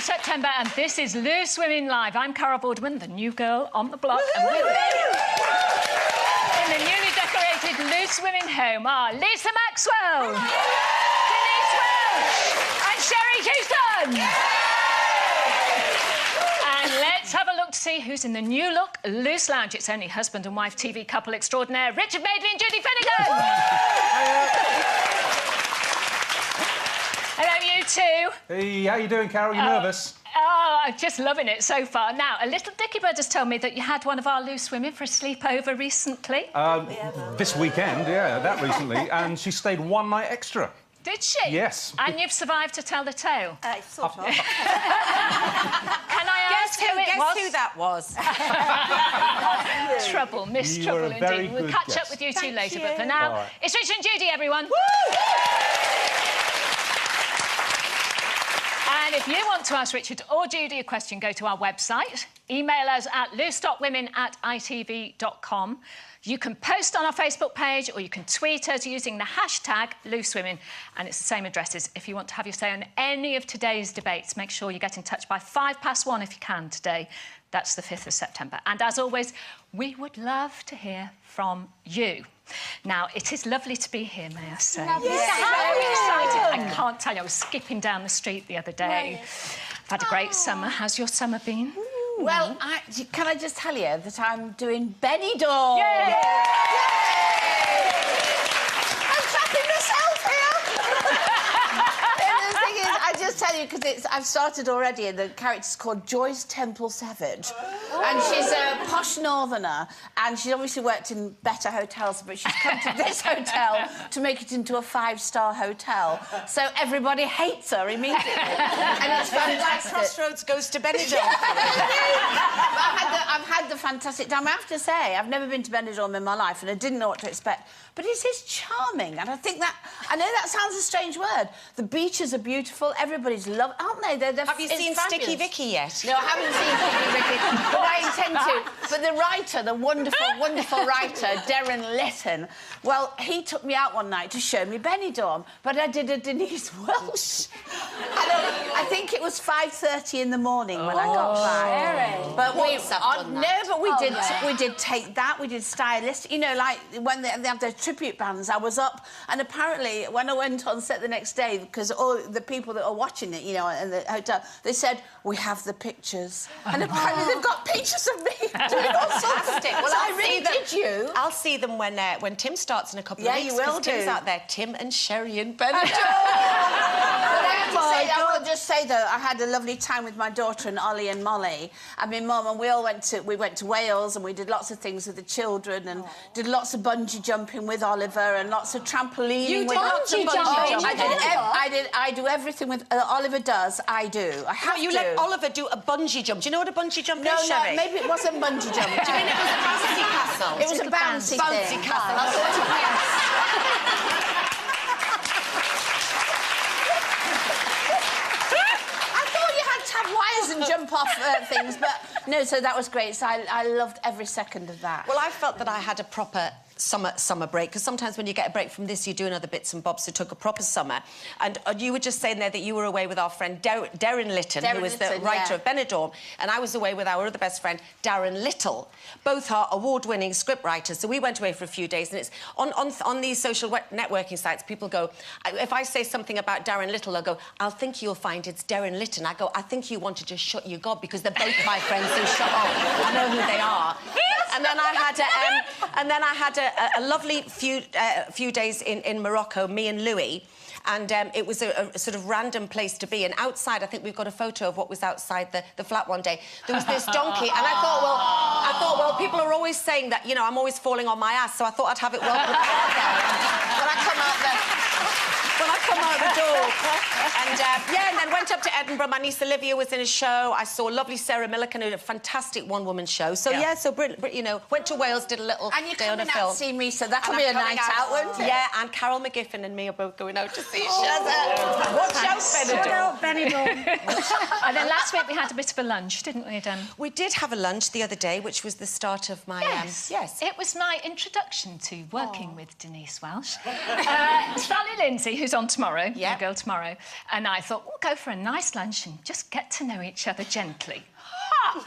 of September, and this is Loose Women Live. I'm Carol Boardman, the new girl on the block, and with me in the newly decorated Loose Women home are Lisa Maxwell, Denise Welch, and Sherry Houston. And let's have a look to see who's in the new look Loose Lounge. It's only husband and wife TV couple extraordinaire Richard Madeley and Judy Finnegan. Hello, you two. Hey, how you doing, Carol? You nervous? Oh, I'm just loving it so far. Now, a little dicky bird has told me that you had one of our loose women for a sleepover recently. This weekend, yeah, that recently, and she stayed one night extra. Did she? Yes. And you've survived to tell the tale? Sort of. Can I ask who it was? Guess who that was? Trouble, Miss You Trouble were a very indeed. We'll good catch guess. up with you two Thank later, you. but for now, All right. it's Richard and Judy, everyone. Woo! And if you want to ask Richard or Judy a question, go to our website. Email us at loose.women@itv.com. You can post on our Facebook page or you can tweet us using the hashtag #LooseWomen. And it's the same addresses. If you want to have your say on any of today's debates, make sure you get in touch by 1:05 if you can today. That's the 5th of September. And as always, we would love to hear from you. Now, it is lovely to be here, may I say. Yes. How excited. I can't tell you, I was skipping down the street the other day. I've had a great summer. How's your summer been? Well, can I just tell you that I'm doing Benidorm? Yay! I'm trapping myself here. And the thing is, I just tell you because I've started already, and the character's called Joyce Temple Savage, and she's a posh northerner, and she's obviously worked in better hotels, but she's come to this hotel to make it into a 5-star hotel. So everybody hates her immediately, and it's fantastic. Crossroads goes to Benidorm. I've had the fantastic time. I have to say, I've never been to Benidorm in my life, and I didn't know what to expect. But it is charming, and I think that... I know that sounds a strange word. The beaches are beautiful. Everybody's lovely, aren't they? Have you seen Sticky Vicky yet? No, I haven't seen Sticky Vicky, but I intend to. But the writer, the wonderful, wonderful writer, Darren Litton, well, he took me out one night to show me Benidorm, but I did a Denise Welch. I think it was 5:30 in the morning when I got back. But we did take that. We did Stylist. You know, like when they have their tribute bands. I was up, and apparently when I went on set the next day, because all the people that are watching it, you know, in the hotel, they said we have the pictures, and apparently they've got pictures of me doing all sorts of things. Well, I really did you. I'll see them when Tim starts in a couple of weeks. Yeah, you will 'cause Tim's do. out there. Tim and Sherry and Benidorm. I will just say though, I had a lovely time with my daughter and Ollie and Molly and my mum, and we went to Wales, and we did lots of things with the children, and did lots of bungee jumping with Oliver, and lots of trampolining. You with did lots of bungee jumping? I do everything with Oliver does. I do. I have You to. let Oliver do a bungee jump. Do you know what a bungee jump No, is, Sherry? maybe it wasn't bungee jumping. Do you mean it was a bouncy castle? It was a bouncy Bouncy thing. castle. That's what it was. Wires and jump off things, but no, so that was great. So I loved every second of that. Well, I felt that I had a proper summer break, because sometimes when you get a break from this, you're doing other bits and bobs, so took a proper summer. And you were just saying there that you were away with our friend Darren Litton, who was the writer of Benidorm, and I was away with our other best friend, Darren Little. Both are award-winning script writers, so we went away for a few days, and it's on these social networking sites, people go, if I say something about Darren Little, they'll go, I'll think you'll find it's Darren Litton. I go, I think you want to just shut your gob, because they're both my friends, so shut up. I know who they are. And then I had a lovely few days in Morocco, me and Louis, and it was a sort of random place to be. And outside, I think we've got a photo of what was outside the flat one day. There was this donkey, and I thought, well, people are always saying that, you know, I'm always falling on my ass, so I thought I'd have it well prepared there. When I come out the door. And, and then went up to Edinburgh. My niece Olivia was in a show. I saw lovely Sarah Millican, who did a fantastic one-woman show. So, so brilliant, you know, went to Wales, did a little and you're day on a coming film. out to see me, so that'll be a night out, won't it? Yeah, and Carol McGiffin and me are both going out to see each other. Watch out, Benidorm. And then last week we had a bit of a lunch, didn't we, Dan? We did have a lunch the other day, which was the start of my... Yes. It was my introduction to working with Denise Welch. Sally Lindsay, who's on tomorrow, your girl tomorrow, And I thought, we'll go for a nice lunch and just get to know each other gently. No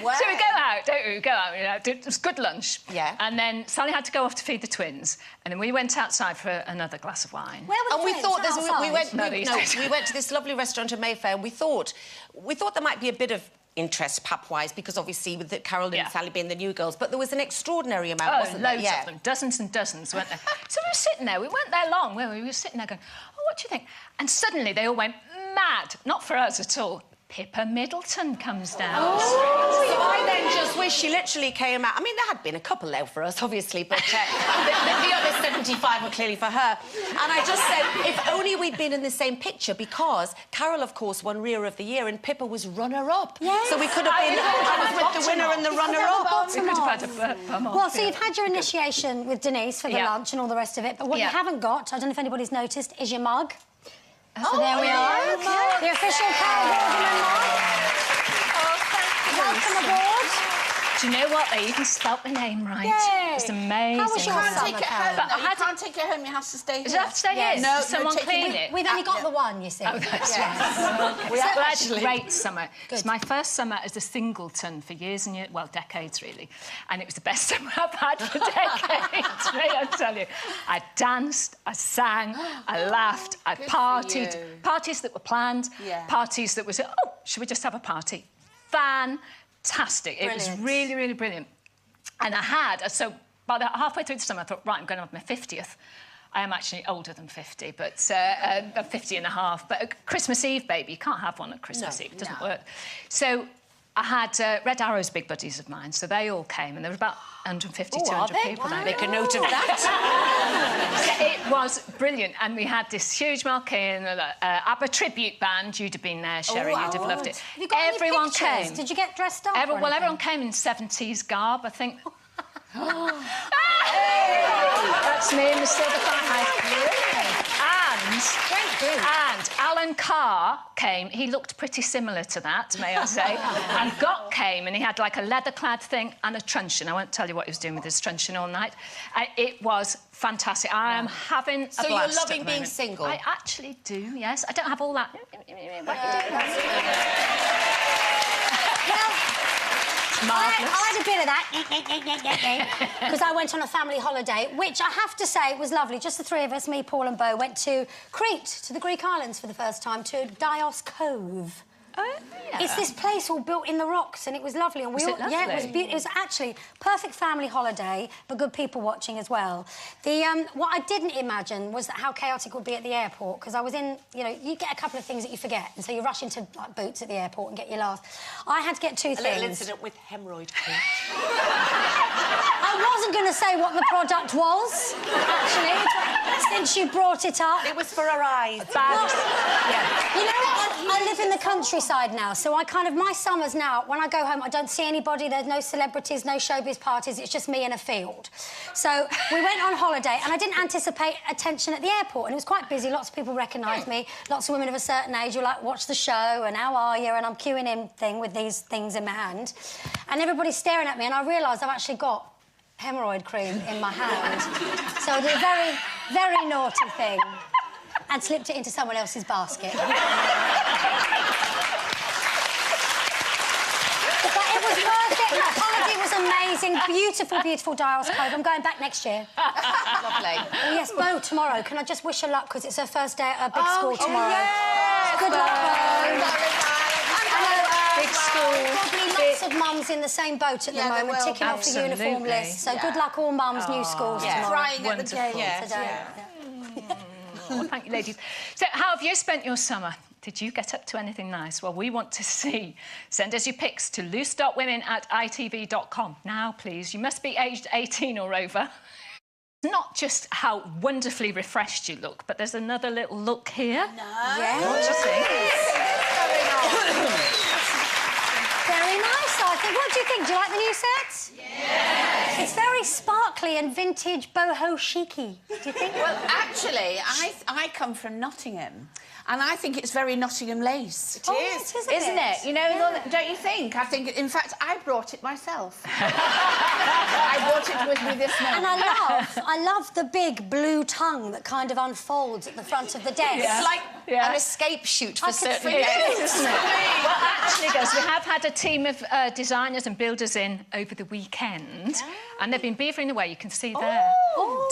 way. So we go out, don't we? We go out, you know, it was good lunch. Yeah. And then Sally had to go off to feed the twins. And then we went outside for another glass of wine. Where were the And we twins? thought Outside? we went to this lovely restaurant in Mayfair, and we thought there might be a bit of interest pap-wise, because obviously with Carol and Sally being the new girls, but there was an extraordinary amount, wasn't there? Loads of them, dozens and dozens, weren't there? So we were sitting there, we weren't there long, were we? We were sitting there going, oh, what do you think? And suddenly they all went mad, not for us at all. Pippa Middleton comes down the street. So I then just wish she literally came out. I mean, there had been a couple there for us, obviously, but the other 75 were clearly for her. And I just said, if only we'd been in the same picture, because Carol, of course, won Rear of the Year and Pippa was runner-up. Yes. So we could have been... I was with the winner and the runner-up. We could have had a bum off. Well, so you've had your initiation with Denise for the lunch and all the rest of it, but what you haven't got, I don't know if anybody's noticed, is your mug. So there we are. Okay. The official Carol Vorderman mug. Oh, thank you. Welcome aboard. Do you know what? They even spelt the name right. Yay. It's amazing. How was You your can't summer, take it Carol? home. But No, I you had can't take it home. You have to stay here. Does it have to stay Yes. here? No, Does someone take it clean with- it? We've only got the one, you see. Oh, that's Yes. We had actually- a great summer. It's my first summer as a singleton for years and years, well, decades really, and it was the best summer I've had for decades, may I tell you. I danced, I sang, I laughed, I Good for partied. you. Parties that were planned, Yeah. parties that was, oh, should we just have a party? Fantastic. It was Brilliant. really, really brilliant. And I had, so by the halfway through the summer, I thought, right, I'm going to have my 50th. I am actually older than 50, but 50 and a half. But a Christmas Eve, baby, you can't have one at Christmas Eve. It doesn't work. So I had Red Arrow's big buddies of mine, so they all came, and there were about 150, 200 people there. Make a note of that. So it was brilliant, and we had this huge marquee and ABBA tribute band. You'd have been there, Sherry. You'd have loved it. Have you got any Everyone pictures? came. Did you get dressed up? or Well, everyone anything? came in 70s garb, I think. That's me in the silver and Alan Carr came. He looked pretty similar to that, may I say. And Gott came, and he had like a leather-clad thing and a truncheon. I won't tell you what he was doing with his truncheon all night. It was fantastic. I am having a blast. So you're at loving the being moment. single? I actually do, yes. I don't have all that. I had a bit of that because I went on a family holiday, which I have to say was lovely. Just the three of us, me, Paul and Beau, went to Crete, to the Greek islands for the first time, to Dios Cove. Oh, yeah. It's this place all built in the rocks, and it was lovely. And Was it yeah, it was lovely? it was actually perfect family holiday, but good people watching as well. What I didn't imagine was how chaotic it would be at the airport, because I was in, you know, you get a couple of things that you forget, and so you rush into like Boots at the airport and get your last. I had to get two A little things. incident with hemorrhoid cream. I wasn't going to say what the product was, actually, since you brought it up. It was for her eyes. You know what? I live in the countryside now, so I kind of... My summers now, when I go home, I don't see anybody, there's no celebrities, no showbiz parties, it's just me in a field. So we went on holiday, and I didn't anticipate attention at the airport, and it was quite busy. Lots of people recognised me. Lots of women of a certain age who like, watch the show, and how are you? And I'm queuing in thing with these things in my hand. And everybody's staring at me, and I realised I've actually got hemorrhoid cream in my hand. So I did a very, very naughty thing and slipped it into someone else's basket. But it was perfect. The holiday was amazing. Beautiful, beautiful Dials Cove. I'm going back next year. Lovely. Oh, yes, Beau, tomorrow. Can I just wish her luck, because it's her first day at her big school tomorrow. Yes, Good luck, Beau. Big school. Probably lots of mums in the same boat at the Yeah, there moment, will ticking be. off the uniform Absolutely. list. So good luck, all mums, new schools tomorrow. Crying at the Wonderful. gate. Today. Yeah. Oh, thank you, ladies. So, how have you spent your summer? Did you get up to anything nice? Well, we want to see. Send us your pics to loose.women@itv.com. Now, please, you must be aged 18 or over. Not just how wonderfully refreshed you look, but there's another little look here. No. Yeah. What do you think? Very nice, I think. What do you think? Do you like the new set? Yes. It's very sparkly and vintage boho chicy. Do you think? Well, actually, I come from Nottingham, and I think it's very Nottingham lace. It is. Isn't it? You know, don't you think? I think, in fact, I brought it myself. I brought it with me this morning. And I love the big blue tongue that kind of unfolds at the front of the desk. It's like an escape chute for certain guests. Well, actually, guys, we have had a team of designers and builders in over the weekend, and they've been beavering away, you can see there,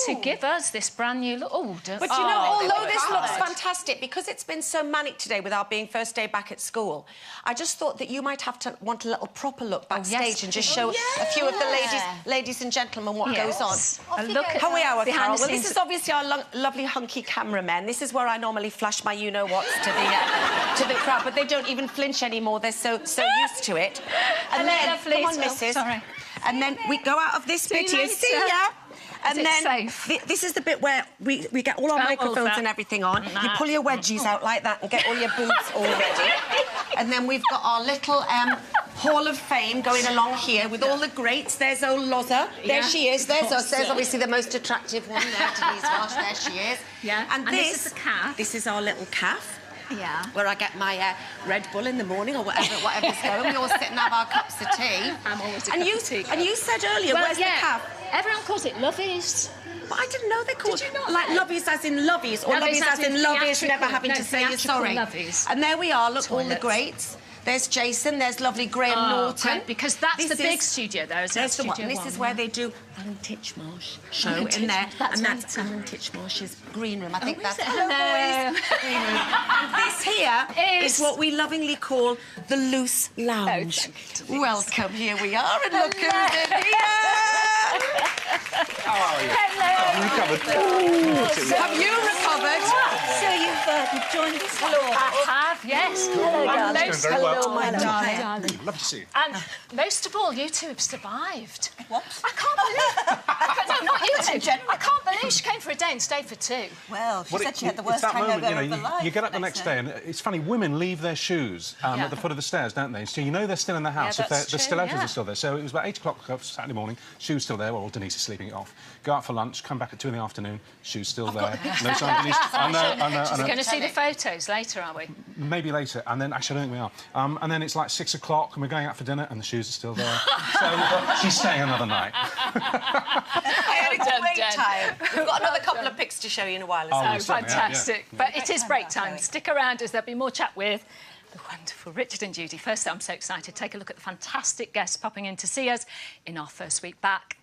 to give us this brand new look. But you know, although this looks fantastic, because it's been so manic today with our being first day back at school, I just thought that you might have to want a little proper look backstage and just show a few of the ladies and gentlemen what goes on. Look at How we are, behind Carol. the Well, scenes. this is obviously our lovely hunky cameramen. This is where I normally flash my you-know-whats to the crowd, but they don't even flinch anymore. They're so used to it. And then, lovely. come on, missus. Sorry. And then we go out of this bit here. later. See ya. And it then safe? this is the bit where we get all our microphones and everything on. You pull your wedgies out like that and get all your boots all ready. And then we've got our little Hall of Fame going along here with all the greats. There's old Loza. There she is. There's us. There's obviously the most attractive one there, Denise Walsh. There she is. Yeah. And this is the calf. This is our little calf. Yeah. Where I get my Red Bull in the morning or whatever's going. We all sit and have our cups of tea. I'm always a and cup you, of tea. And you said earlier, Well, where's the calf? Everyone calls it lovies. But I didn't know they called Did you not like know? lovies as in lovies, or Lovies lovies as in lovies, never theatrical- having to say you're theatrical sorry. lovies. And there we are, look, all the Toilets. greats. There's Jason, there's lovely Graham Norton. Great, because that's This the big is- studio there, isn't There's it? the one. Studio This is one, where they do Alan Titchmarsh show Alan in there. Titchmarsh, that's and that's right. Alan Titchmarsh's green room. I think is that's it? Hello, Hello. boys. Green room. And this here is what we lovingly call the Loose Lounge. Welcome, here we are, and look who's in here! Recovered. Have you recovered? So you've joined us. I have, yes. Hello, It's going very well. Hello, my darling. Lovely to see you. And most of all, you two have survived. What? I can't believe... no, not you two. I can't believe she came for a day and stayed for two. Well, she said she had the it's worst that hangover moment, of her life. you get up the next day, and it's funny, women leave their shoes at the foot of the stairs, don't they? So you know they're still in the house if that's the true, stilettos yeah. are still there. So it was about 8 o'clock Saturday morning, shoes still there, well, Denise is sleeping it off. Go out for lunch, come back at 2 in the afternoon, shoes still there. No sign of Denise. I We're know. going to see the photos later, are we? Maybe later, and then actually I don't think we are. And then it's like 6 o'clock, and we're going out for dinner, and the shoes are still there. So she's staying another night. I had a great time. We've got another couple of pics to show you in a while as Oh, well. we certainly have, Fantastic. But it is break time. Stick around as there'll be more chat with the wonderful Richard and Judy. First, I'm so excited. Take a look at the fantastic guests popping in to see us in our first week back.